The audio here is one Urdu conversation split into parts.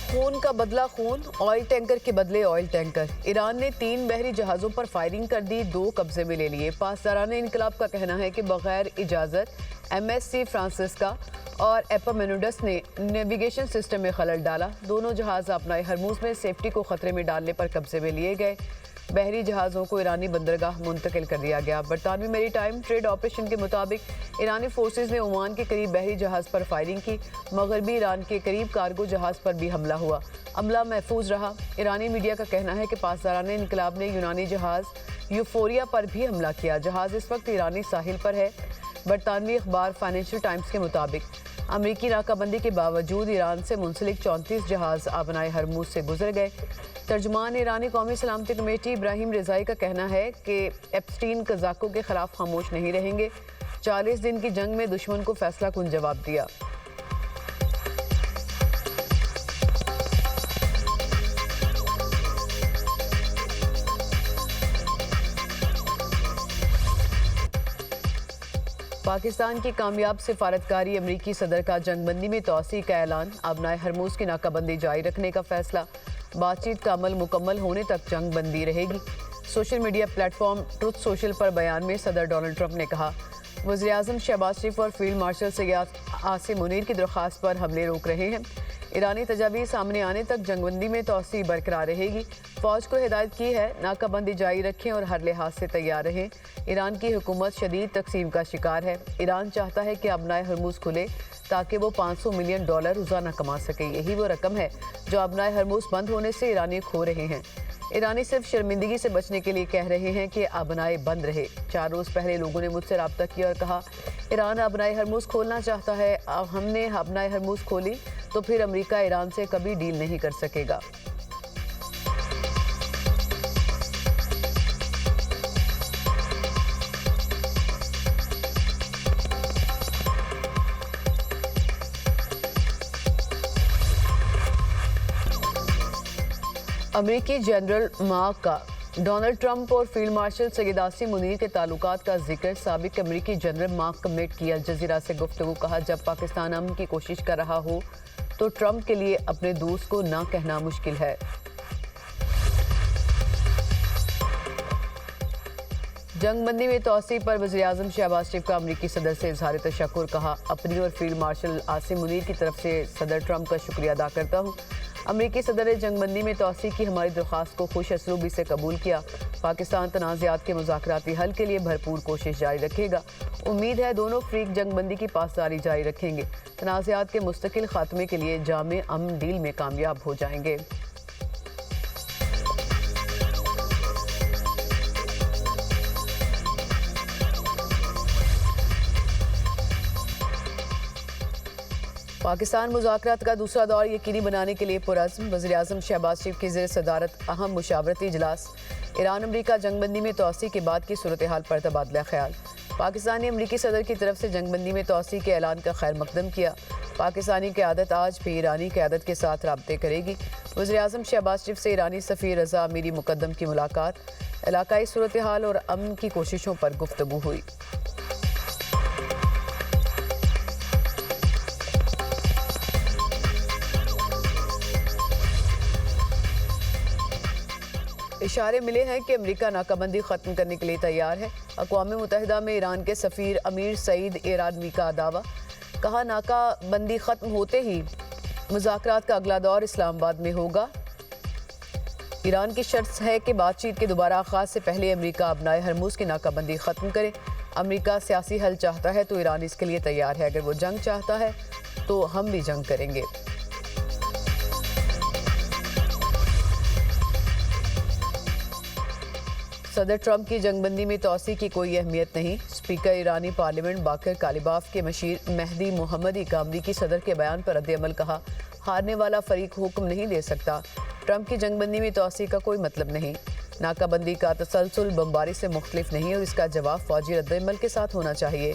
خون کا بدلہ خون، آئل ٹینکر کے بدلے آئل ٹینکر۔ ایران نے 3 بحری جہازوں پر فائرنگ کر دی، 2 قبضے میں لے لیے۔ پاسداران انقلاب کا کہنا ہے کہ بغیر اجازت ایم ایس سی فرانسسکا اور ایپامینوڈس نے نیویگیشن سسٹم میں خلل ڈالا۔ دونوں جہاز اپنائے ہرموز میں سیفٹی کو خطرے میں ڈالنے پر قبضے میں لیے گئے۔ بحری جہازوں کو ایرانی بندرگاہ منتقل کر دیا گیا۔ برطانوی میری ٹائم ٹریڈ آپریشن کے مطابق ایرانی فورسز نے عمان کے قریب بحری جہاز پر فائرنگ کی۔ مغربی ایران کے قریب کارگو جہاز پر بھی حملہ ہوا، عملہ محفوظ رہا۔ ایرانی میڈیا کا کہنا ہے کہ پاسداران انقلاب نے یونانی جہاز یوفوریا پر بھی حملہ کیا۔ جہاز اس وقت ایرانی ساحل پر ہے۔ برطانوی اخبار فائنینشل ٹائمز کے مطابق امریکی ناکہ بندی کے باوجود ایران سے منسلک 34 جہاز آبنائے ہرموز سے گزر گئے۔ ترجمان ایرانی قومی سلامتی کمیٹی ابراہیم رضائی کا کہنا ہے کہ ایپسٹین قزاقوں کے خلاف خاموش نہیں رہیں گے۔ 40 دن کی جنگ میں دشمن کو فیصلہ کن جواب دیا۔ پاکستان کی کامیاب سفارتکاری، امریکی صدر کا جنگ بندی میں توسیع کا اعلان، آبنائے ہرموز کی ناکہ بندی جاری رکھنے کا فیصلہ، بات چیت کا عمل مکمل ہونے تک جنگ بندی رہے گی۔ Social media platform Truth Social پر بیان میں صدر ڈونلڈ ٹرمپ نے کہا، وزیراعظم شہباز شریف اور فیلڈ مارشل سید عاصم منیر کی درخواست پر حملے روک رہے ہیں۔ ایرانی تجاویز سامنے آنے تک جنگ بندی میں توسیع برقرار رہے گی۔ فوج کو ہدایت کی ہے، ناکہ بندی جاری رکھیں اور ہر لحاظ سے تیار رہیں۔ ایران کی حکومت شدید تقسیم کا شکار ہے۔ ایران چاہتا ہے کہ آبنائے ہرموز کھلے تاکہ وہ $500 ملین روزانہ کما سکے۔ یہی وہ رقم ہے جو آبنائے ہرموز بند ہونے سے ایرانی کھو رہے ہیں۔ ایرانی صرف شرمندگی سے بچنے کے لیے کہہ رہے ہیں کہ آبنائے بند رہے۔ 4 روز پہلے لوگوں نے مجھ سے رابطہ کیا اور کہا، ایران آبنائے ہرموز کھولنا چاہتا ہے۔ ہم نے آبنائے ہرموز کھولی تو پھر امریکہ ایران سے کبھی ڈیل نہیں کر سکے گا۔ امریکی جنرل مارک کا ڈونلڈ ٹرمپ اور فیلڈ مارشل سید عاصم منیر کے تعلقات کا ذکر۔ سابق امریکی جنرل مارک کمیٹ کی الجزیرہ سے گفتگو، کہا جب پاکستان امن کی کوشش کر رہا ہو تو ٹرمپ کے لیے اپنے دوست کو نہ کہنا مشکل ہے۔ جنگ بندی میں توسیع پر وزیراعظم شہباز شریف کا امریکی صدر سے اظہار تشکر، کہا اپنی اور فیلڈ مارشل عاصم منیر کی طرف سے صدر ٹرمپ کا شکریہ ادا کرتا ہوں۔ امریکی صدر نے جنگ بندی میں توسیع کی ہماری درخواست کو خوش اسلوبی سے قبول کیا۔ پاکستان تنازعات کے مذاکراتی حل کے لیے بھرپور کوشش جاری رکھے گا۔ امید ہے دونوں فریق جنگ بندی کی پاسداری جاری رکھیں گے، تنازعات کے مستقل خاتمے کے لیے جامع امن ڈیل میں کامیاب ہو جائیں گے۔ پاکستان مذاکرات کا دوسرا دور یقینی بنانے کے لیے پرعزم، وزیراعظم شہباز شریف کی زیر صدارت اہم مشاورتی اجلاس۔ ایران امریکہ جنگ بندی میں توسیع کے بعد کی صورتحال پر تبادلہ خیال۔ پاکستانی امریکی صدر کی طرف سے جنگ بندی میں توسیع کے اعلان کا خیر مقدم کیا۔ پاکستانی قیادت آج بھی ایرانی قیادت کے ساتھ رابطے کرے گی۔ وزیراعظم شہباز شریف سے ایرانی سفیر رضا امیری مقدم کی ملاقات، علاقائی صورتحال اور امن کی کوششوں پر گفتگو ہوئی۔ اشارے ملے ہیں کہ امریکہ ناکہ بندی ختم کرنے کے لیے تیار ہے۔ اقوام متحدہ میں ایران کے سفیر امیر سعید ایرانوی کا دعویٰ، کہا ناکہ بندی ختم ہوتے ہی مذاکرات کا اگلا دور اسلام آباد میں ہوگا۔ ایران کی شرط ہے کہ بات چیت کے دوبارہ آغاز سے پہلے امریکہ آبنائے ہرموز کی ناکہ بندی ختم کرے۔ امریکہ سیاسی حل چاہتا ہے تو ایران اس کے لیے تیار ہے، اگر وہ جنگ چاہتا ہے تو ہم بھی جنگ کریں گے۔ صدر ٹرمپ کی جنگ بندی میں توسیع کی کوئی اہمیت نہیں۔ اسپیکر ایرانی پارلیمنٹ باقر کالیباف کے مشیر مہدی محمدی کا امریکی صدر کے بیان پر رد عمل، کہا ہارنے والا فریق حکم نہیں دے سکتا۔ ٹرمپ کی جنگ بندی میں توسیع کا کوئی مطلب نہیں۔ ناکہ بندی کا تسلسل بمباری سے مختلف نہیں اور اس کا جواب فوجی رد عمل کے ساتھ ہونا چاہیے۔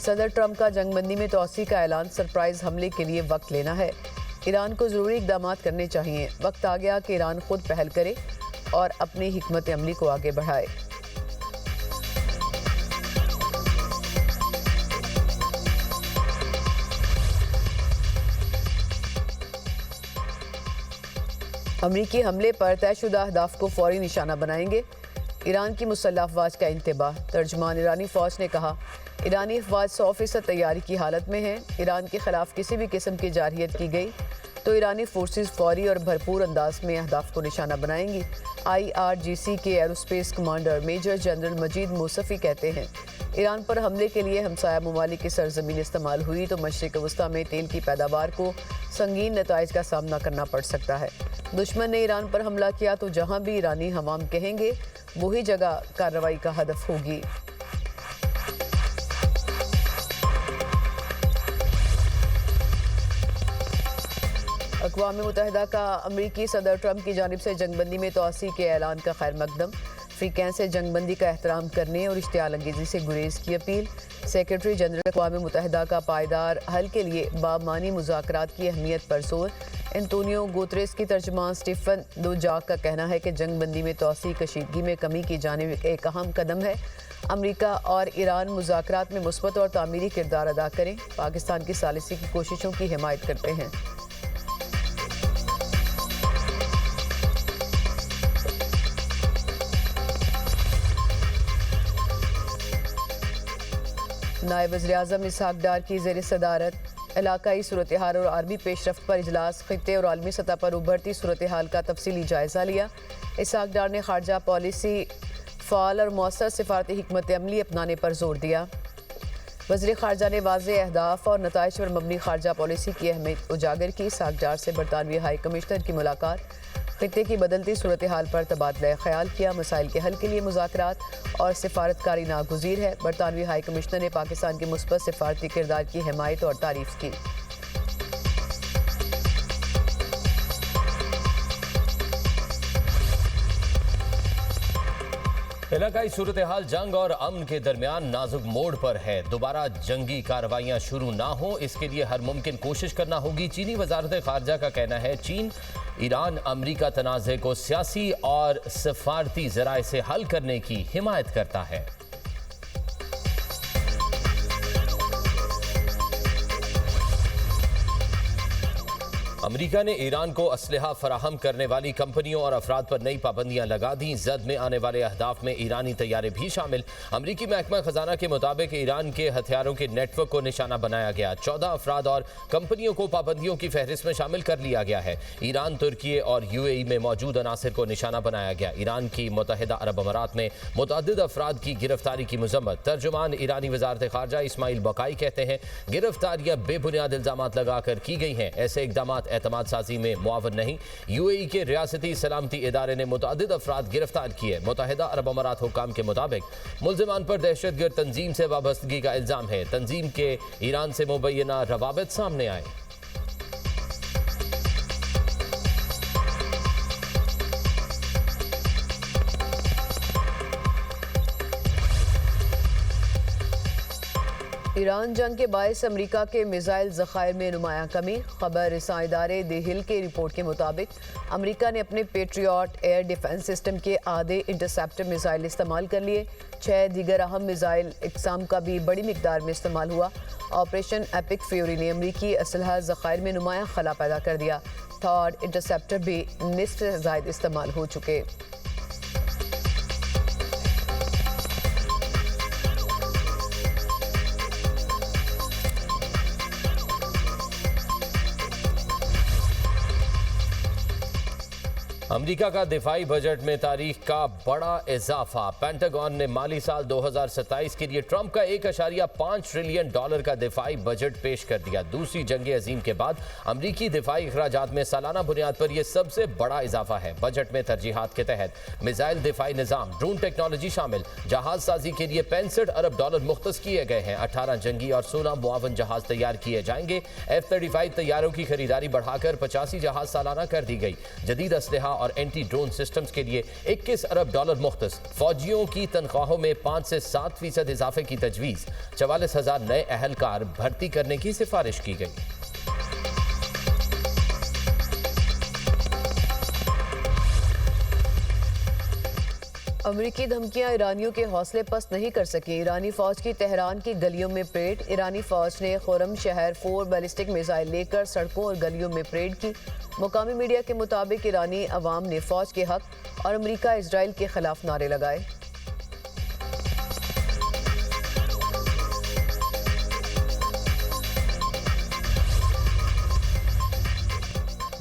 صدر ٹرمپ کا جنگ بندی میں توسیع کا اعلان سرپرائز حملے کے لیے وقت لینا ہے۔ ایران کو ضروری اقدامات کرنے چاہیے۔ وقت آ گیا کہ ایران خود پہل کرے اور اپنی حکمت عملی کو آگے بڑھائے۔ امریکی حملے پر طے شدہ اہداف کو فوری نشانہ بنائیں گے۔ ایران کی مسلح افواج کا انتباہ۔ ترجمان ایرانی فوج نے کہا ایرانی افواج 100% تیاری کی حالت میں ہیں۔ ایران کے خلاف کسی بھی قسم کی جارحیت کی گئی تو ایرانی فورسز فوری اور بھرپور انداز میں اہداف کو نشانہ بنائیں گی۔ IRGC کے ایروسپیس کمانڈر میجر جنرل مجید موصفی کہتے ہیں ایران پر حملے کے لیے ہمسایہ ممالک کی سرزمین استعمال ہوئی تو مشرق وسطیٰ میں تیل کی پیداوار کو سنگین نتائج کا سامنا کرنا پڑ سکتا ہے۔ دشمن نے ایران پر حملہ کیا تو جہاں بھی ایرانی عوام کہیں گے وہی جگہ کارروائی کا ہدف ہوگی۔ اقوام متحدہ کا امریکی صدر ٹرمپ کی جانب سے جنگ بندی میں توسیع کے اعلان کا خیر مقدم۔ فریقین سے جنگ بندی کا احترام کرنے اور اشتعال انگیزی سے گریز کی اپیل۔ سیکرٹری جنرل اقوام متحدہ کا پائیدار حل کے لیے بامعنی مذاکرات کی اہمیت پر زور۔ انتونیو گوتریس کی ترجمان سٹیفن دوجاک کا کہنا ہے کہ جنگ بندی میں توسیع کشیدگی میں کمی کی جانب ایک اہم قدم ہے۔ امریکہ اور ایران مذاکرات میں مثبت اور تعمیری کردار ادا کریں، پاکستان کی ثالثی کی کوششوں کی حمایت کرتے ہیں۔ نائب وزیراعظم اسحاق ڈار کی زیر صدارت علاقائی صورتحال اور عالمی پیش رفت پر اجلاس۔ خطے اور عالمی سطح پر ابھرتی صورتحال کا تفصیلی جائزہ لیا۔ اسحاق ڈار نے خارجہ پالیسی فعال اور مؤثر سفارتی حکمت عملی اپنانے پر زور دیا۔ وزیر خارجہ نے واضح اہداف اور نتائج پر مبنی خارجہ پالیسی کی اہمیت اجاگر کی۔ اسحاق ڈار سے برطانوی ہائی کمشنر کی ملاقات۔ خطے کی بدلتی صورتحال پر تبادلہ خیال کیا۔ مسائل کے حل کے لیے مذاکرات اور سفارتکاری ناگزیر ہے۔ برطانوی ہائی کمشنر نے پاکستان کے مثبت سفارتی کردار کی حمایت اور تعریف کی۔ علاقائی صورتحال جنگ اور امن کے درمیان نازک موڑ پر ہے۔ دوبارہ جنگی کارروائیاں شروع نہ ہوں اس کے لیے ہر ممکن کوشش کرنا ہوگی۔ چینی وزارت خارجہ کا کہنا ہے چین ایران امریکہ تنازع کو سیاسی اور سفارتی ذرائع سے حل کرنے کی حمایت کرتا ہے۔ امریکہ نے ایران کو اسلحہ فراہم کرنے والی کمپنیوں اور افراد پر نئی پابندیاں لگا دیں۔ زد میں آنے والے اہداف میں ایرانی طیارے بھی شامل۔ امریکی محکمہ خزانہ کے مطابق ایران کے ہتھیاروں کے نیٹ ورک کو نشانہ بنایا گیا۔ 14 افراد اور کمپنیوں کو پابندیوں کی فہرست میں شامل کر لیا گیا ہے۔ ایران، ترکی اور UAE میں موجود عناصر کو نشانہ بنایا گیا۔ ایران کی متحدہ عرب امارات میں متعدد افراد کی گرفتاری کی مذمت۔ ترجمان ایرانی وزارت خارجہ اسماعیل بقائی کہتے ہیں گرفتاریاں بے بنیاد الزامات لگا کر کی گئی ہیں۔ ایسے اقدامات اعتماد سازی میں معاون نہیں۔ UAE کے ریاستی سلامتی ادارے نے متعدد افراد گرفتار کیے۔ متحدہ عرب امارات حکام کے مطابق ملزمان پر دہشت گرد تنظیم سے وابستگی کا الزام ہے۔ تنظیم کے ایران سے مبینہ روابط سامنے آئے۔ ایران جنگ کے باعث امریکہ کے میزائل ذخائر میں نمایاں کمی۔ خبر رساں ادارے دی ہل کے رپورٹ کے مطابق امریکہ نے اپنے پیٹریاٹ ایئر ڈیفنس سسٹم کے آدھے انٹرسیپٹر میزائل استعمال کر لیے۔ 6 دیگر اہم میزائل اقسام کا بھی بڑی مقدار میں استعمال ہوا۔ آپریشن ایپک فیوری نے امریکی اسلحہ ذخائر میں نمایاں خلا پیدا کر دیا۔ تھرڈ انٹرسیپٹر بھی نصف سے زائد استعمال ہو چکے۔ امریکہ کا دفاعی بجٹ میں تاریخ کا بڑا اضافہ۔ پینٹاگون نے مالی سال 2027 کے لیے ٹرمپ کا $1.5 ٹریلین کا دفاعی بجٹ پیش کر دیا۔ دوسری جنگ عظیم کے بعد امریکی دفاعی اخراجات میں سالانہ بنیاد پر یہ سب سے بڑا اضافہ ہے۔ بجٹ میں ترجیحات کے تحت میزائل دفاعی نظام، ڈرون ٹیکنالوجی شامل۔ جہاز سازی کے لیے $65 ارب مختص کیے گئے ہیں۔ 18 جنگی اور 16 معاون جہاز تیار کیے جائیں گے۔ F-35 طیاروں کی خریداری بڑھا کر 85 جہاز سالانہ کر دی گئی۔ جدید اسلحہ اور اینٹی ڈرون سسٹمز کے لیے $21 ارب مختص۔ فوجیوں کی تنخواہوں میں 5 سے 7% اضافے کی تجویز۔ 44,000 نئے اہلکار بھرتی کرنے کی سفارش کی گئی۔ امریکی دھمکیاں ایرانیوں کے حوصلے پست نہیں کر سکیں۔ ایرانی فوج کی تہران کی گلیوں میں پریڈ۔ ایرانی فوج نے خرم شہر 4 بیلسٹک میزائل لے کر سڑکوں اور گلیوں میں پریڈ کی۔ مقامی میڈیا کے مطابق ایرانی عوام نے فوج کے حق اور امریکہ اسرائیل کے خلاف نعرے لگائے۔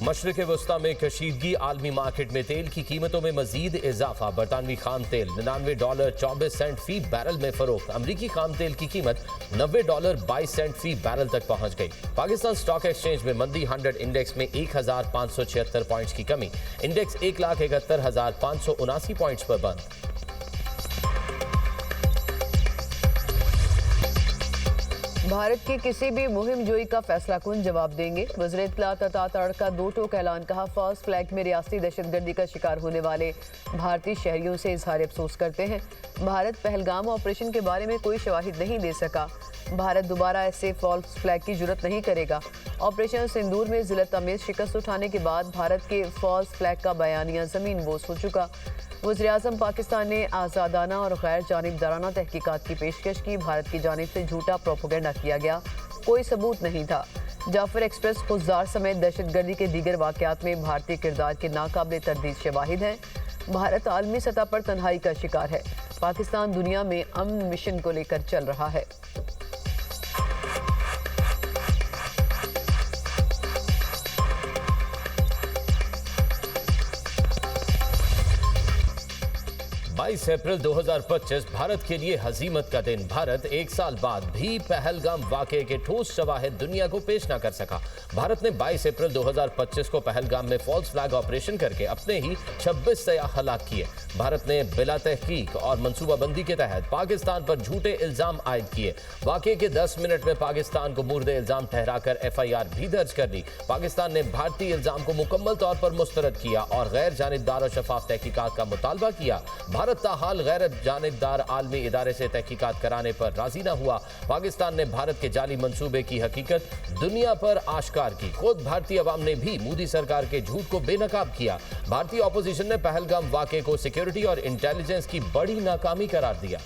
مشرق وسطی میں کشیدگی، عالمی مارکیٹ میں تیل کی قیمتوں میں مزید اضافہ۔ برطانوی خام تیل $99.24 فی بیرل میں فروخت۔ امریکی خام تیل کی قیمت $90.22 فی بیرل تک پہنچ گئی۔ پاکستان سٹاک ایکسچینج میں مندی، 100 انڈیکس میں 1576 پوائنٹس کی کمی، انڈیکس 1,71,579 پوائنٹس پر بند۔ بھارت کی کسی بھی مہم جوئی کا فیصلہ کن جواب دیں گے۔ وزیر اطلاعات عطا تڑ کا 2 ٹوک اعلان۔ کہا فالس فلیگ میں ریاستی دہشت گردی کا شکار ہونے والے بھارتی شہریوں سے اظہار افسوس کرتے ہیں۔ بھارت پہلگام آپریشن کے بارے میں کوئی شواہد نہیں دے سکا۔ بھارت دوبارہ ایسے فالس فلیگ کی جرات نہیں کرے گا۔ آپریشن سندور میں ذلت آمیز شکست اٹھانے کے بعد بھارت کے فالس فلیگ کا بیانیہ زمین بوس ہو چکا۔ وزیراعظم پاکستان نے آزادانہ اور غیر جانبدارانہ تحقیقات کی پیشکش کی۔ بھارت کی جانب سے جھوٹا پروپیگنڈا کیا گیا، کوئی ثبوت نہیں تھا۔ جعفر ایکسپریس خضدار سمیت دہشت گردی کے دیگر واقعات میں بھارتی کردار کے ناقابل تردید شواہد ہیں۔ بھارت عالمی سطح پر تنہائی کا شکار ہے۔ پاکستان دنیا میں امن مشن کو لے کر چل رہا ہے۔ اپریل 2025 بھارت کے لیے ہزیمت کا دن۔ بھارت 1 سال بعد بھی پہلگام واقعے کے ٹھوس شواہد دنیا کو پیش نہ کر سکا۔ بھارت نے 22 اپریل 2025 کو پہلگام میں فالس فلیگ آپریشن کر کے اپنے ہی 26 سیاح ہلاک کیے۔ بھارت نے بلا تحقیق اور منصوبہ بندی کے تحت پاکستان پر جھوٹے الزام عائد کیے۔ واقعے کے 10 منٹ میں پاکستان کو مورد الزام ٹھہرا کر FIR بھی درج کر دی۔ پاکستان نے بھارتی الزام کو مکمل طور پر مسترد کیا اور غیر جانبدار اور شفاف تحقیقات کا مطالبہ کیا۔ بھارت تاحال غیر جانبدار عالمی ادارے سے تحقیقات کرانے پر راضی نہ ہوا۔ پاکستان نے بھارت کے جعلی منصوبے کی حقیقت دنیا پر آشکار کی۔ خود بھارتی عوام نے بھی مودی سرکار کے جھوٹ کو بے نقاب کیا۔ بھارتی اپوزیشن نے پہلگام واقعے کو سیکیورٹی اور انٹیلیجنس کی بڑی ناکامی قرار دیا۔